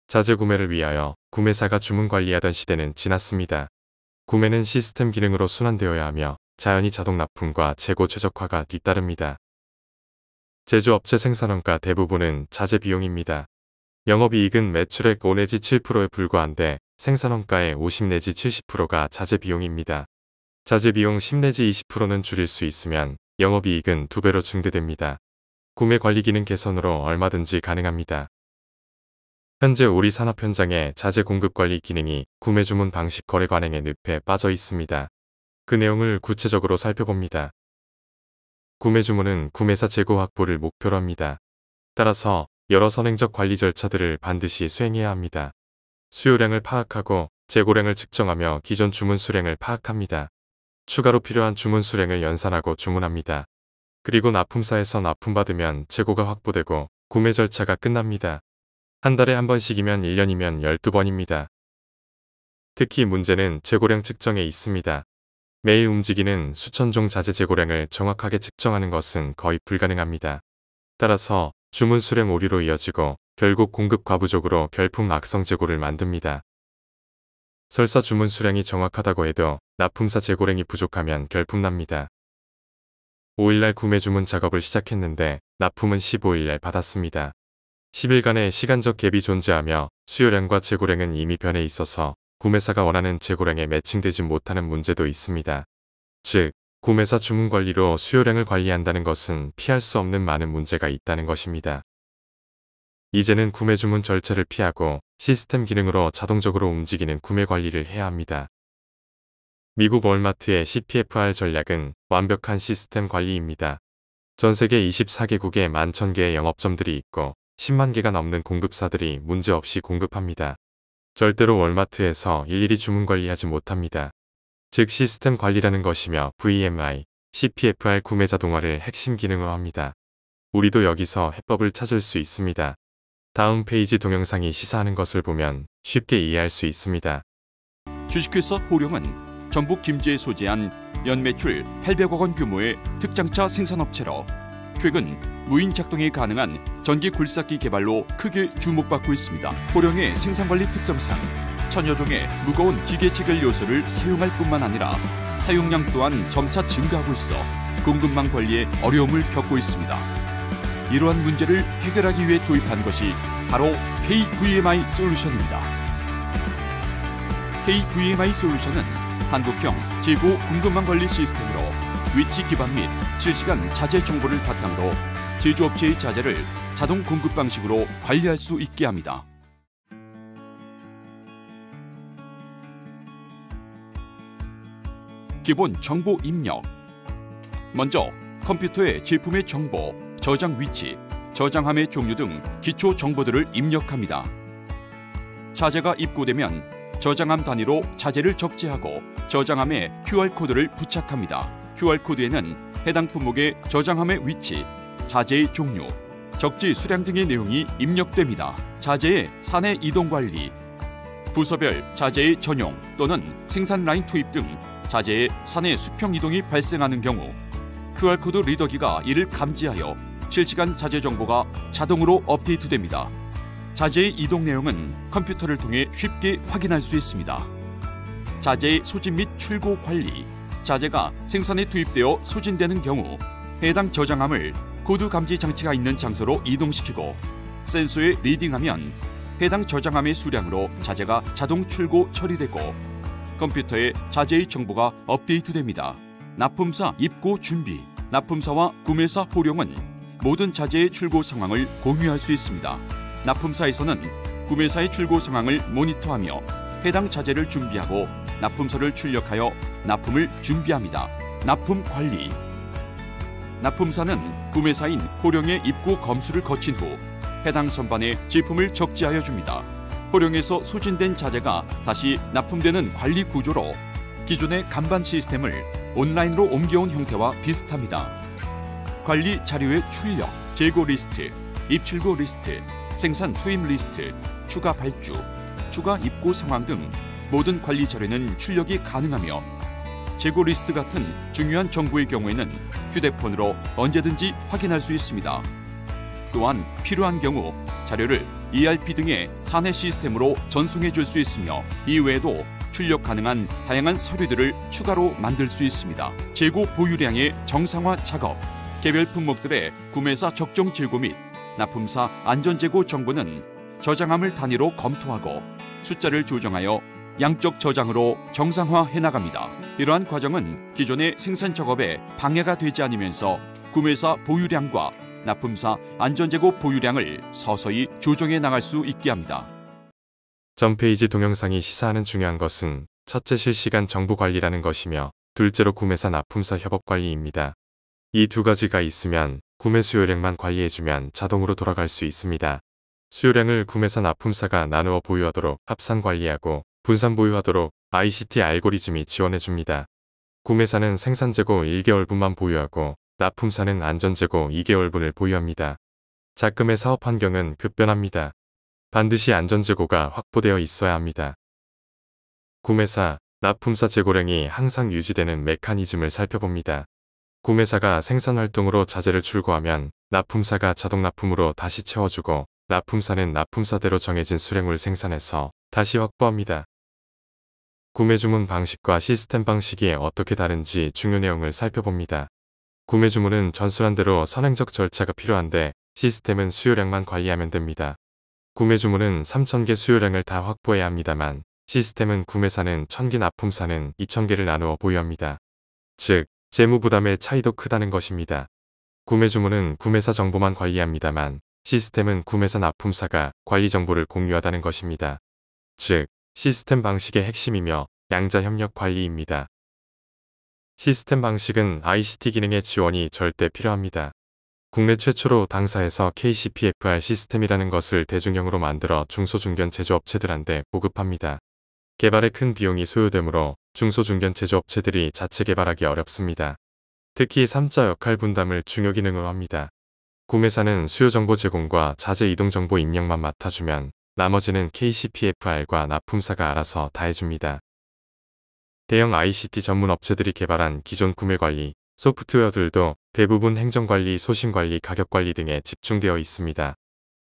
자재 구매를 위하여 구매사가 주문 관리하던 시대는 지났습니다. 구매는 시스템 기능으로 순환되어야 하며 자연히 자동 납품과 재고 최적화가 뒤따릅니다. 제조업체 생산원가 대부분은 자재 비용입니다. 영업이익은 매출액 5 내지 7%에 불과한데 생산원가의 50 내지 70%가 자재 비용입니다. 자재 비용 10 내지 20%는 줄일 수 있으면 영업이익은 2배로 증대됩니다. 구매 관리 기능 개선으로 얼마든지 가능합니다. 현재 우리 산업 현장에 자재 공급 관리 기능이 구매 주문 방식 거래 관행의 늪에 빠져 있습니다. 그 내용을 구체적으로 살펴봅니다. 구매 주문은 구매사 재고 확보를 목표로 합니다. 따라서 여러 선행적 관리 절차들을 반드시 수행해야 합니다. 수요량을 파악하고 재고량을 측정하며 기존 주문 수량을 파악합니다. 추가로 필요한 주문 수량을 연산하고 주문합니다. 그리고 납품사에서 납품받으면 재고가 확보되고 구매 절차가 끝납니다. 한 달에 한 번씩이면 1년이면 12번입니다. 특히 문제는 재고량 측정에 있습니다. 매일 움직이는 수천 종 자재 재고량을 정확하게 측정하는 것은 거의 불가능합니다. 따라서 주문 수량 오류로 이어지고 결국 공급 과부족으로 결품 악성 재고를 만듭니다. 설사 주문 수량이 정확하다고 해도 납품사 재고량이 부족하면 결품납니다. 5일날 구매 주문 작업을 시작했는데 납품은 15일날 받았습니다. 10일간의 시간적 갭이 존재하며 수요량과 재고량은 이미 변해 있어서 구매사가 원하는 재고량에 매칭되지 못하는 문제도 있습니다. 즉, 구매사 주문 관리로 수요량을 관리한다는 것은 피할 수 없는 많은 문제가 있다는 것입니다. 이제는 구매 주문 절차를 피하고 시스템 기능으로 자동적으로 움직이는 구매 관리를 해야 합니다. 미국 월마트의 CPFR 전략은 완벽한 시스템 관리입니다. 전 세계 24개국에 11,000개의 영업점들이 있고 10만 개가 넘는 공급사들이 문제없이 공급합니다. 절대로 월마트에서 일일이 주문 관리하지 못합니다. 즉 시스템 관리라는 것이며 VMI, CPFR 구매 자동화를 핵심 기능으로 합니다. 우리도 여기서 해법을 찾을 수 있습니다. 다음 페이지 동영상이 시사하는 것을 보면 쉽게 이해할 수 있습니다. 주식회사 호령은 전북 김제에 소재한 연매출 800억 원 규모의 특장차 생산업체로 최근 무인 작동이 가능한 전기 굴삭기 개발로 크게 주목받고 있습니다. 호령의 생산관리 특성상 천여 종의 무거운 기계 체결 요소를 사용할 뿐만 아니라 사용량 또한 점차 증가하고 있어 공급망 관리에 어려움을 겪고 있습니다. 이러한 문제를 해결하기 위해 도입한 것이 바로 KVMI 솔루션입니다. KVMI 솔루션은 한국형 재고 공급망 관리 시스템으로 위치 기반 및 실시간 자재 정보를 바탕으로 제조업체의 자재를 자동 공급 방식으로 관리할 수 있게 합니다. 기본 정보 입력. 먼저 컴퓨터에 제품의 정보, 저장 위치, 저장함의 종류 등 기초 정보들을 입력합니다. 자재가 입고되면 저장함 단위로 자재를 적재하고 저장함에 QR코드를 부착합니다. QR코드에는 해당 품목의 저장함의 위치, 자재의 종류, 적재 수량 등의 내용이 입력됩니다. 자재의 사내 이동 관리, 부서별 자재의 전용 또는 생산 라인 투입 등 자재의 사내 수평 이동이 발생하는 경우 QR코드 리더기가 이를 감지하여 실시간 자재 정보가 자동으로 업데이트됩니다. 자재의 이동 내용은 컴퓨터를 통해 쉽게 확인할 수 있습니다. 자재의 소진 및 출고 관리. 자재가 생산에 투입되어 소진되는 경우 해당 저장함을 코드 감지 장치가 있는 장소로 이동시키고 센서에 리딩하면 해당 저장함의 수량으로 자재가 자동 출고 처리되고 컴퓨터에 자재의 정보가 업데이트됩니다. 납품사 입고 준비. 납품사와 구매사 호령은 모든 자재의 출고 상황을 공유할 수 있습니다. 납품사에서는 구매사의 출고 상황을 모니터하며 해당 자재를 준비하고 납품서를 출력하여 납품을 준비합니다. 납품 관리. 납품사는 구매사인 호령의 입고 검수를 거친 후 해당 선반에 제품을 적재하여 줍니다. 호령에서 소진된 자재가 다시 납품되는 관리 구조로 기존의 간반 시스템을 온라인으로 옮겨온 형태와 비슷합니다. 관리 자료의 출력, 재고 리스트, 입출고 리스트, 생산 투입 리스트, 추가 발주, 추가 입고 상황 등 모든 관리 자료는 출력이 가능하며 재고 리스트 같은 중요한 정보의 경우에는 휴대폰으로 언제든지 확인할 수 있습니다. 또한 필요한 경우 자료를 ERP 등의 사내 시스템으로 전송해 줄 수 있으며 이외에도 출력 가능한 다양한 서류들을 추가로 만들 수 있습니다. 재고 보유량의 정상화 작업, 개별 품목들의 구매사 적정 재고 및 납품사 안전재고 정보는 저장함을 단위로 검토하고 숫자를 조정하여 양적 저장으로 정상화해 나갑니다. 이러한 과정은 기존의 생산 작업에 방해가 되지 않으면서 구매사 보유량과 납품사 안전재고 보유량을 서서히 조정해 나갈 수 있게 합니다. 전 페이지 동영상이 시사하는 중요한 것은 첫째 실시간 정보 관리라는 것이며 둘째로 구매사 납품사 협업 관리입니다. 이 두 가지가 있으면 구매 수요량만 관리해주면 자동으로 돌아갈 수 있습니다. 수요량을 구매사 납품사가 나누어 보유하도록 합산 관리하고 분산 보유하도록 ICT 알고리즘이 지원해줍니다. 구매사는 생산재고 1개월분만 보유하고 납품사는 안전재고 2개월분을 보유합니다. 작금의 사업 환경은 급변합니다. 반드시 안전재고가 확보되어 있어야 합니다. 구매사, 납품사 재고량이 항상 유지되는 메커니즘을 살펴봅니다. 구매사가 생산활동으로 자재를 출고하면 납품사가 자동 납품으로 다시 채워주고 납품사는 납품사대로 정해진 수량을 생산해서 다시 확보합니다. 구매 주문 방식과 시스템 방식이 어떻게 다른지 중요 내용을 살펴봅니다. 구매 주문은 전술한 대로 선행적 절차가 필요한데 시스템은 수요량만 관리하면 됩니다. 구매 주문은 3,000개 수요량을 다 확보해야 합니다만 시스템은 구매사는 1,000개 납품사는 2,000개를 나누어 보유합니다. 즉, 재무 부담의 차이도 크다는 것입니다. 구매 주문은 구매사 정보만 관리합니다만 시스템은 구매사 납품사가 관리 정보를 공유하다는 것입니다. 즉, 시스템 방식의 핵심이며 양자 협력 관리입니다. 시스템 방식은 ICT 기능의 지원이 절대 필요합니다. 국내 최초로 당사에서 KCPFR 시스템이라는 것을 대중형으로 만들어 중소중견 제조업체들한테 보급합니다. 개발에 큰 비용이 소요되므로 중소중견 제조업체들이 자체 개발하기 어렵습니다. 특히 3자 역할 분담을 중요 기능으로 합니다. 구매사는 수요정보 제공과 자재 이동정보 입력만 맡아주면 나머지는 KCPFR과 납품사가 알아서 다 해줍니다. 대형 ICT 전문 업체들이 개발한 기존 구매관리, 소프트웨어들도 대부분 행정관리, 소신관리, 가격관리 등에 집중되어 있습니다.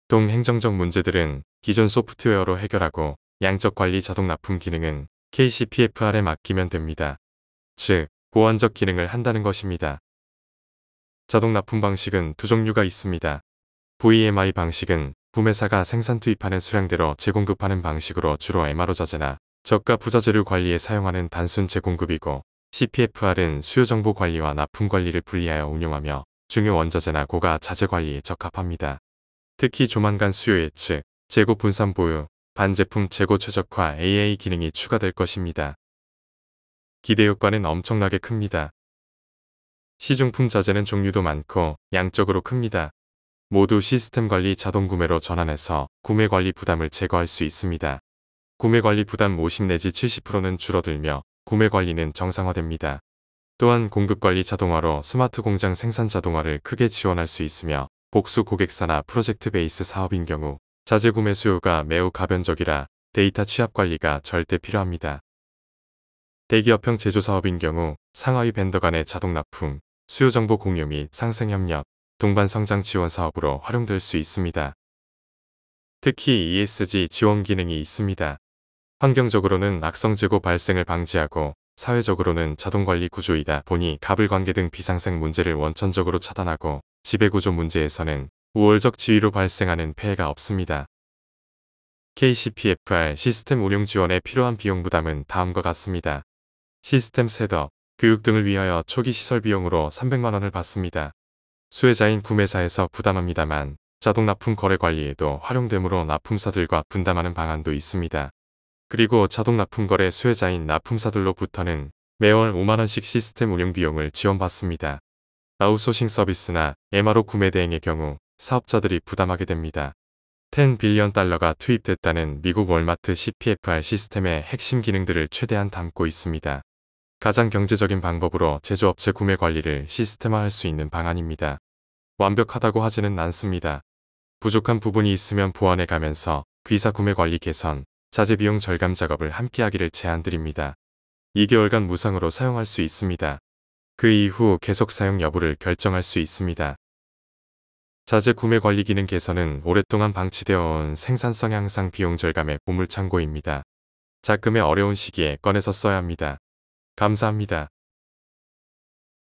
동행정적 문제들은 기존 소프트웨어로 해결하고 양적 관리 자동 납품 기능은 KCPFR에 맡기면 됩니다. 즉, 보완적 기능을 한다는 것입니다. 자동 납품 방식은 두 종류가 있습니다. VMI 방식은 구매사가 생산 투입하는 수량대로 재공급하는 방식으로 주로 MRO 자재나 저가 부자재류 관리에 사용하는 단순 재공급이고 CPFR은 수요정보 관리와 납품 관리를 분리하여 운용하며 중요 원자재나 고가 자재 관리에 적합합니다. 특히 조만간 수요 예측, 재고 분산 보유, 반제품 재고 최적화 AA 기능이 추가될 것입니다. 기대 효과는 엄청나게 큽니다. 시중품 자재는 종류도 많고 양적으로 큽니다. 모두 시스템 관리 자동 구매로 전환해서 구매 관리 부담을 제거할 수 있습니다. 구매 관리 부담 50 내지 70%는 줄어들며 구매 관리는 정상화됩니다. 또한 공급 관리 자동화로 스마트 공장 생산 자동화를 크게 지원할 수 있으며 복수 고객사나 프로젝트 베이스 사업인 경우 자재 구매 수요가 매우 가변적이라 데이터 취합 관리가 절대 필요합니다. 대기업형 제조사업인 경우 상하위 벤더 간의 자동 납품, 수요 정보 공유 및 상생 협력, 동반 성장 지원 사업으로 활용될 수 있습니다. 특히 ESG 지원 기능이 있습니다. 환경적으로는 악성 재고 발생을 방지하고 사회적으로는 자동관리 구조이다 보니 가불관계 등 비상생 문제를 원천적으로 차단하고 지배구조 문제에서는 우월적 지위로 발생하는 폐해가 없습니다. KCPFR 시스템 운용 지원에 필요한 비용 부담은 다음과 같습니다. 시스템 셋업, 교육 등을 위하여 초기 시설 비용으로 300만원을 받습니다. 수혜자인 구매사에서 부담합니다만 자동 납품 거래 관리에도 활용되므로 납품사들과 분담하는 방안도 있습니다. 그리고 자동 납품 거래 수혜자인 납품사들로부터는 매월 5만원씩 시스템 운영 비용을 지원받습니다. 아웃소싱 서비스나 MRO 구매 대행의 경우 사업자들이 부담하게 됩니다. 10 빌리언 달러가 투입됐다는 미국 월마트 CPFR 시스템의 핵심 기능들을 최대한 담고 있습니다. 가장 경제적인 방법으로 제조업체 구매 관리를 시스템화할 수 있는 방안입니다. 완벽하다고 하지는 않습니다. 부족한 부분이 있으면 보완해 가면서 귀사 구매 관리 개선, 자재 비용 절감 작업을 함께하기를 제안드립니다. 2개월간 무상으로 사용할 수 있습니다. 그 이후 계속 사용 여부를 결정할 수 있습니다. 자재 구매 관리 기능 개선은 오랫동안 방치되어 온 생산성 향상 비용 절감의 보물창고입니다. 작금의 어려운 시기에 꺼내서 써야 합니다. 감사합니다.